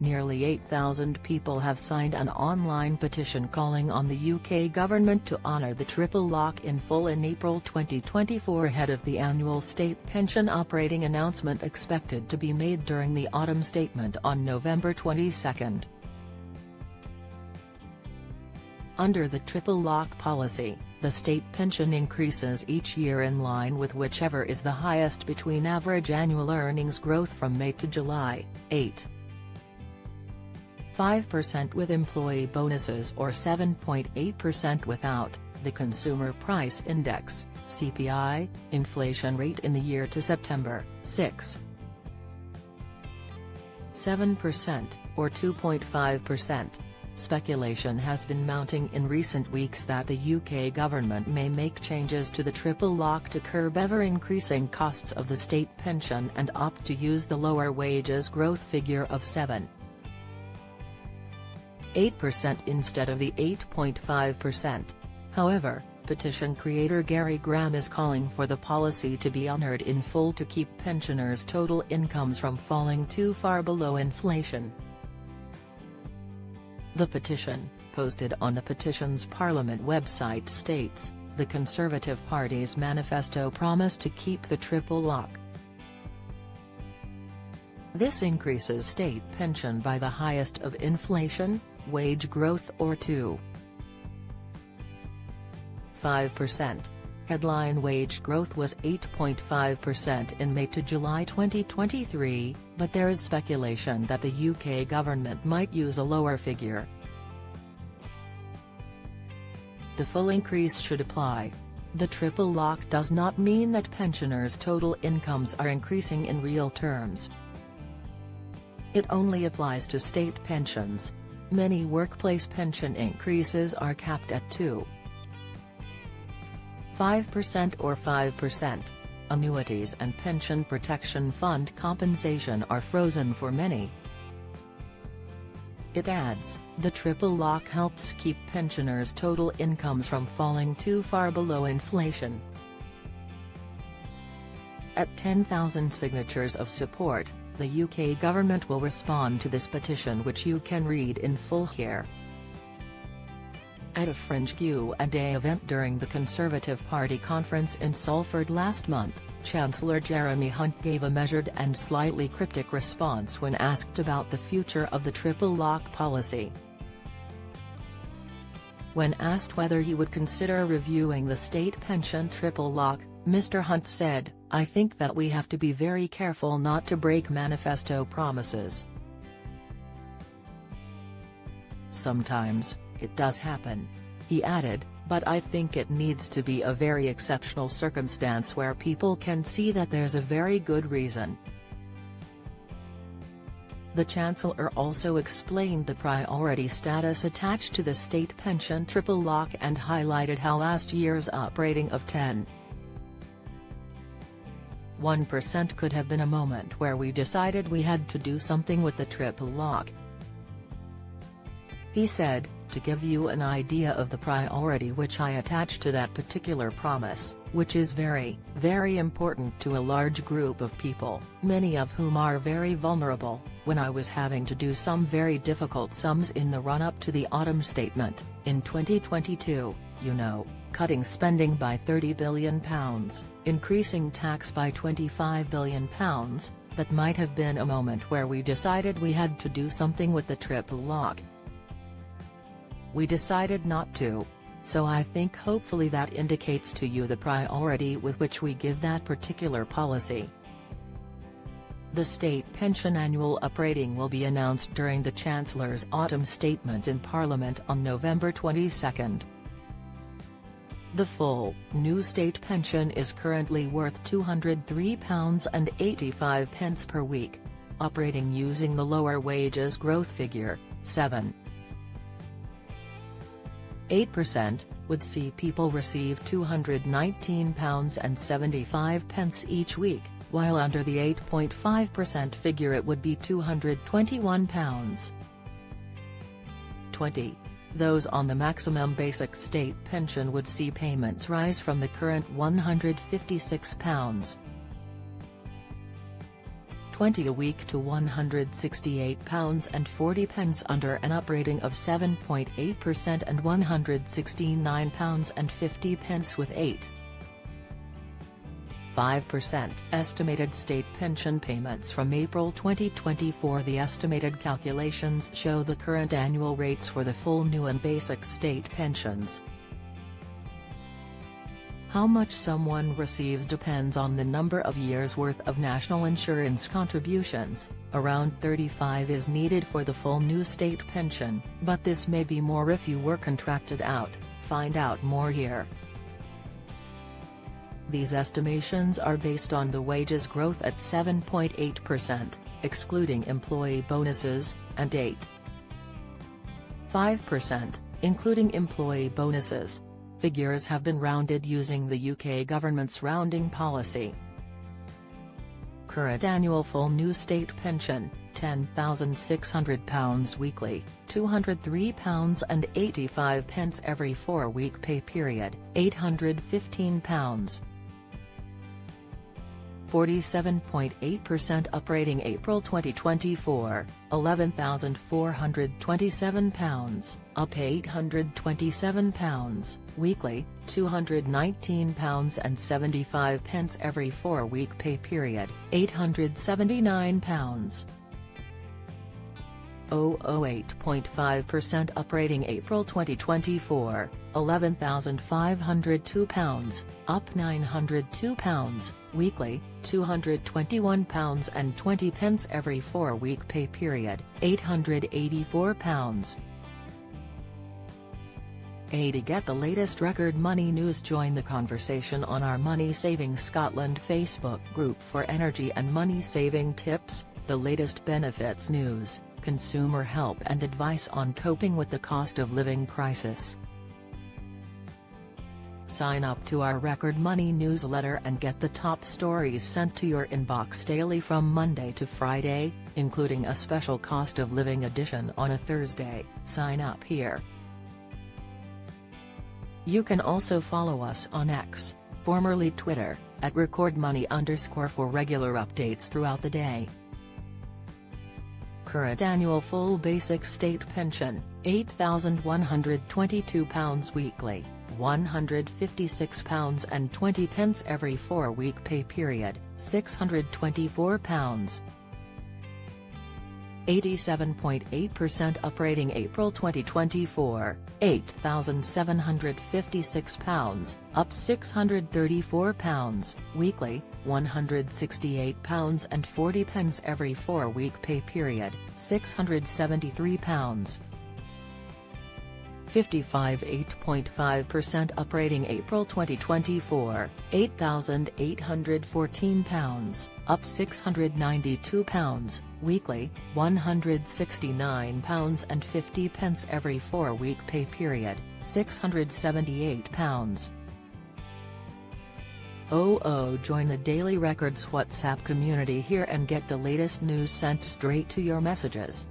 nearly 8,000 people have signed an online petition calling on the UK government to honour the triple lock in full in April 2024 ahead of the annual state pension operating announcement expected to be made during the autumn statement on November 22. Under the triple lock policy, the state pension increases each year in line with whichever is the highest between average annual earnings growth from May to July, 8.5% with employee bonuses or 7.8% without. The Consumer Price Index, CPI, inflation rate in the year to September, 6.7%, or 2.5%. Speculation has been mounting in recent weeks that the UK government may make changes to the triple lock to curb ever-increasing costs of the state pension and opt to use the lower wages growth figure of 7.8% instead of the 8.5%. However, petition creator Gary Graham is calling for the policy to be honoured in full to keep pensioners' total incomes from falling too far below inflation. The petition, posted on the Petitions Parliament website states, the Conservative Party's manifesto promised to keep the triple lock. This increases state pension by the highest of inflation, wage growth or 2.5%. Headline wage growth was 8.5% in May to July 2023, but there is speculation that the UK government might use a lower figure. The full increase should apply. The triple lock does not mean that pensioners' total incomes are increasing in real terms. It only applies to state pensions. Many workplace pension increases are capped at 2.5% or 5%. Annuities and pension protection fund compensation are frozen for many. It adds, the triple lock helps keep pensioners' total incomes from falling too far below inflation. At 10,000 signatures of support, the UK government will respond to this petition, which you can read in full here. At a fringe Q&A event during the Conservative Party conference in Salford last month, Chancellor Jeremy Hunt gave a measured and slightly cryptic response when asked about the future of the triple lock policy. When asked whether he would consider reviewing the state pension triple lock, Mr. Hunt said, "I think that we have to be very careful not to break manifesto promises. Sometimes, it does happen," he added, "but I think it needs to be a very exceptional circumstance where people can see that there's a very good reason." The Chancellor also explained the priority status attached to the state pension triple lock and highlighted how last year's uprating of 10.1% could have been a moment where we decided we had to do something with the triple lock. He said, "To give you an idea of the priority which I attach to that particular promise, which is very, very important to a large group of people, many of whom are very vulnerable, when I was having to do some very difficult sums in the run-up to the autumn statement, in 2022, cutting spending by £30 billion, increasing tax by £25 billion, that might have been a moment where we decided we had to do something with the triple lock. We decided not to. So I think hopefully that indicates to you the priority with which we give that particular policy." The state pension annual uprating will be announced during the Chancellor's autumn statement in Parliament on November 22. The full, new state pension is currently worth £203.85 per week. Uprating using the lower wages growth figure, 7.8%, would see people receive £219.75 each week, while under the 8.5% figure it would be £221.20. Those on the maximum basic state pension would see payments rise from the current £156.20 £20 a week to £168.40 under an uprating of 7.8% and £169.50 with 8.5% estimated state pension payments from April 2024. The estimated calculations show the current annual rates for the full new and basic state pensions. How much someone receives depends on the number of years' worth of national insurance contributions. Around 35 is needed for the full new state pension, but this may be more if you were contracted out. Find out more here. These estimations are based on the wages growth at 7.8%, excluding employee bonuses, and 8.5%, including employee bonuses. Figures have been rounded using the UK government's rounding policy. Current annual full new state pension, £10,600 weekly, £203.85 every 4-week pay period, £815. 47.8% uprating April 2024, £11,427, up £827, weekly, £219.75 every 4-week pay period, £879. 008.5% uprating April 2024, £11,502, up £902, weekly, £221.20 every 4-week pay period, £884. 80. Get the latest record money news. Join the conversation on our Money Saving Scotland Facebook group for energy and money saving tips, the latest benefits news, consumer help and advice on coping with the cost of living crisis. Sign up to our Record Money newsletter and get the top stories sent to your inbox daily from Monday to Friday, including a special cost of living edition on a Thursday. Sign up here. You can also follow us on X, formerly Twitter, at @RecordMoney_ for regular updates throughout the day. Current annual full basic state pension, £8,122 weekly, £156.20 every 4-week pay period, £624. 87.8% uprating April 2024, £8,756, up £634, weekly, £168.40 every 4-week pay period, £673. 55.8% uprating April 2024, £8,814, up £692, weekly, £169.50 every 4-week pay period, £678. Join the Daily Records WhatsApp community here and get the latest news sent straight to your messages.